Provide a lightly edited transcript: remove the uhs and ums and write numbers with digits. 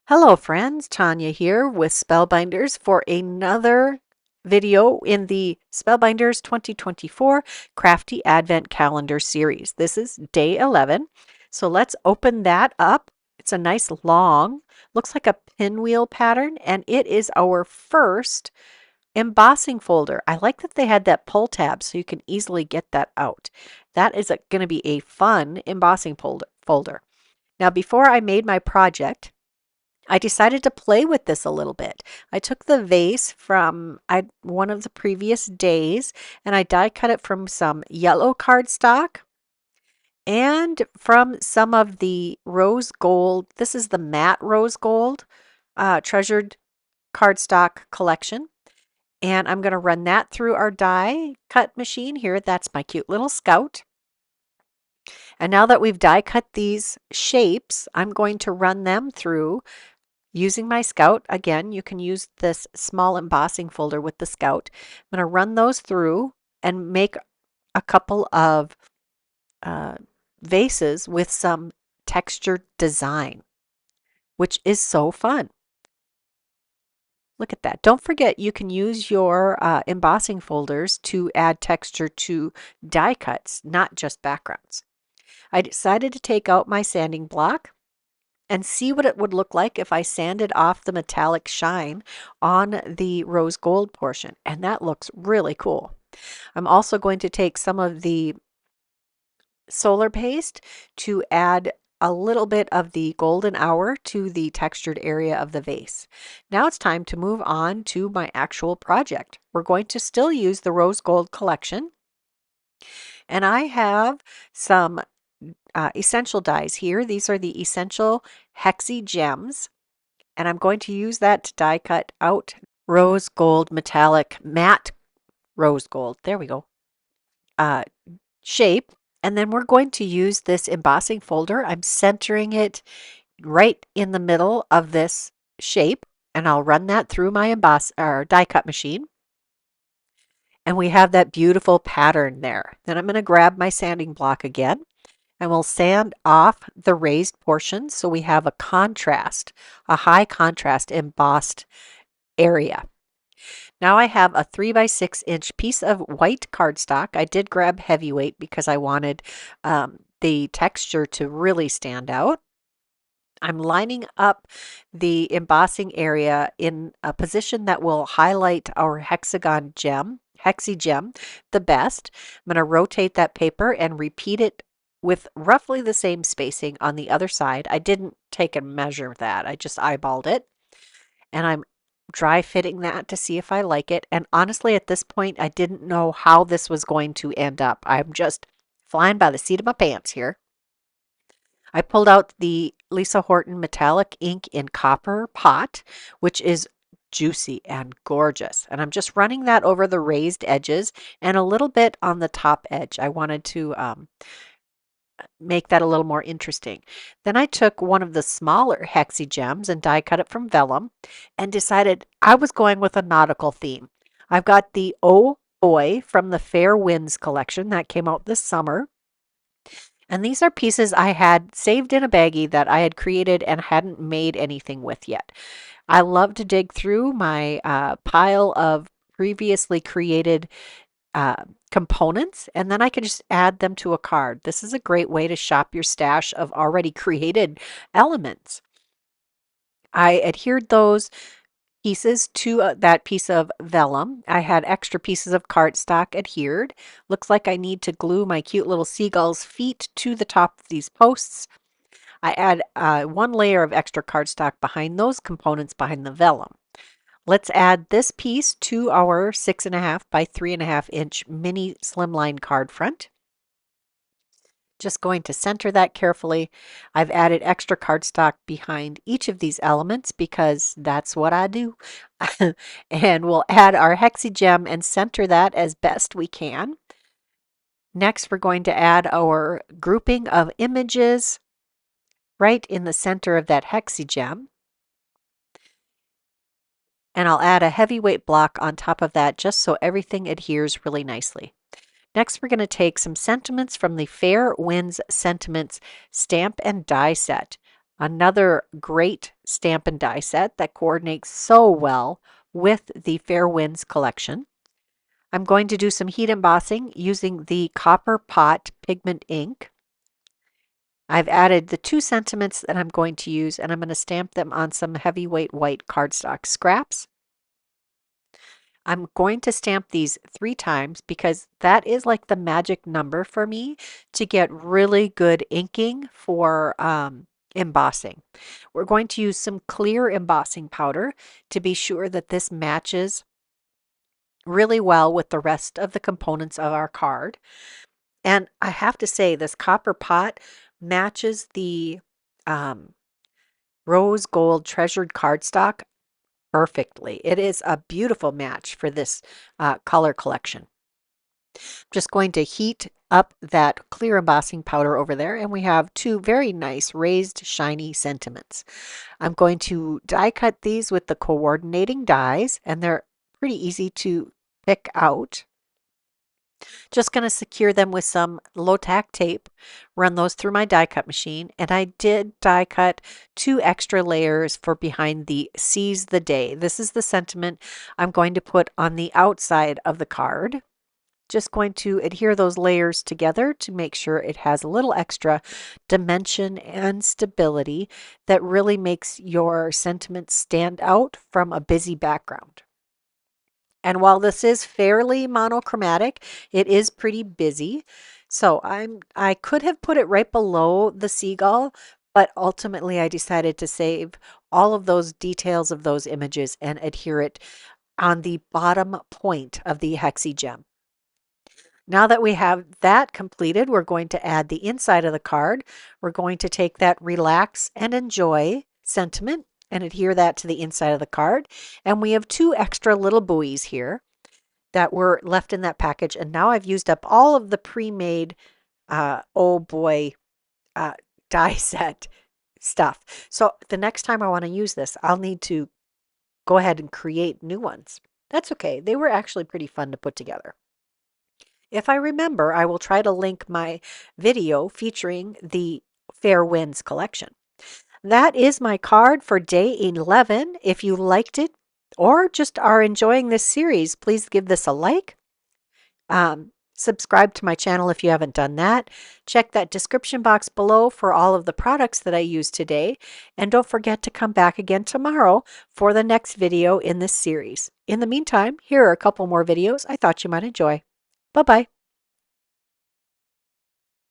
Hello friends, Tanya here with Spellbinders for another video in the Spellbinders 2024 Crafty Advent Calendar series. This is day 11, so let's open that up. It's a nice long, looks like a pinwheel pattern, and it is our first embossing folder. I like that they had that pull tab so you can easily get that out. That is going to be a fun embossing folder. Now, before I made my project, I decided to play with this a little bit. I took the vase from one of the previous days and I die cut it from some yellow cardstock and from some of the rose gold. This is the matte rose gold treasured cardstock collection. And I'm going to run that through our die cut machine here. That's my cute little scout. And now that we've die cut these shapes, I'm going to run them through using my Scout. Again, you can use this small embossing folder with the Scout. I'm going to run those through and make a couple of vases with some textured design, which is so fun. Look at that. Don't forget you can use your embossing folders to add texture to die cuts, not just backgrounds. I decided to take out my sanding block and see what it would look like if I sanded off the metallic shine on the rose gold portion. And that looks really cool. I'm also going to take some of the solar paste to add a little bit of the golden hour to the textured area of the vase. Now it's time to move on to my actual project. We're going to still use the rose gold collection. And I have some essential dies here. These are the essential Hexi-Gems, and I'm going to use that to die cut out rose gold metallic matte rose gold. There we go. Shape. And then we're going to use this embossing folder. I'm centering it right in the middle of this shape, and I'll run that through my die cut machine. And we have that beautiful pattern there. Then I'm going to grab my sanding block again, and we'll sand off the raised portion so we have a contrast, a high contrast embossed area. Now I have a 3x6-inch piece of white cardstock. I did grab heavyweight because I wanted the texture to really stand out. I'm lining up the embossing area in a position that will highlight our Hexi-Gem the best. I'm going to rotate that paper and repeat it with roughly the same spacing on the other side. I didn't take and measure that. I just eyeballed it. And I'm dry fitting that to see if I like it. And honestly, at this point, I didn't know how this was going to end up. I'm just flying by the seat of my pants here. I pulled out the Lisa Horton metallic ink in copper pot, which is juicy and gorgeous. And I'm just running that over the raised edges and a little bit on the top edge. I wanted to make that a little more interesting. Then I took one of the smaller Hexi-Gems and die cut it from vellum and decided I was going with a nautical theme. I've got the Oh Boy from the Fair Winds collection that came out this summer. And these are pieces I had saved in a baggie that I had created and hadn't made anything with yet. I love to dig through my pile of previously created components, and then I can just add them to a card. This is a great way to shop your stash of already created elements. I adhered those pieces to that piece of vellum. I had extra pieces of cardstock adhered. Looks like I need to glue my cute little seagull's feet to the top of these posts. I add one layer of extra cardstock behind those components behind the vellum. Let's add this piece to our 6.5 by 3.5 inch mini slimline card front. Just going to center that carefully. I've added extra cardstock behind each of these elements because that's what I do. And we'll add our Hexi-Gem and center that as best we can. Next, we're going to add our grouping of images right in the center of that Hexi-Gem. And I'll add a heavyweight block on top of that just so everything adheres really nicely. Next, we're going to take some sentiments from the Fair Winds Sentiments stamp and die set. Another great stamp and die set that coordinates so well with the Fair Winds collection. I'm going to do some heat embossing using the Copper Pot pigment ink. I've added the 2 sentiments that I'm going to use, and I'm going to stamp them on some heavyweight white cardstock scraps. I'm going to stamp these 3 times because that is like the magic number for me to get really good inking for embossing. We're going to use some clear embossing powder to be sure that this matches really well with the rest of the components of our card. And I have to say, this copper pot matches the rose gold treasured cardstock perfectly. It is a beautiful match for this color collection. Just going to heat up that clear embossing powder over there, and we have 2 very nice raised shiny sentiments. I'm going to die cut these with the coordinating dies, and they're pretty easy to pick out. Just going to secure them with some low tack tape, run those through my die cut machine, and I did die cut 2 extra layers for behind the Seize the Day. This is the sentiment I'm going to put on the outside of the card. Just going to adhere those layers together to make sure it has a little extra dimension and stability that really makes your sentiment stand out from a busy background. And while this is fairly monochromatic, it is pretty busy. So I could have put it right below the seagull, but ultimately I decided to save all of those details of those images and adhere it on the bottom point of the Hexi-Gem. Now that we have that completed, we're going to add the inside of the card. We're going to take that relax and enjoy sentiment and adhere that to the inside of the card. And we have 2 extra little buoys here that were left in that package. And now I've used up all of the pre-made oh boy die set stuff. So the next time I want to use this, I'll need to go ahead and create new ones. That's okay. They were actually pretty fun to put together. If I remember, I will try to link my video featuring the Fair Winds collection. That is my card for day 11. If you liked it or just are enjoying this series, please give this a like. Subscribe to my channel if you haven't done that. Check that description box below for all of the products that I used today. And don't forget to come back again tomorrow for the next video in this series. In the meantime, here are a couple more videos I thought you might enjoy. Bye-bye.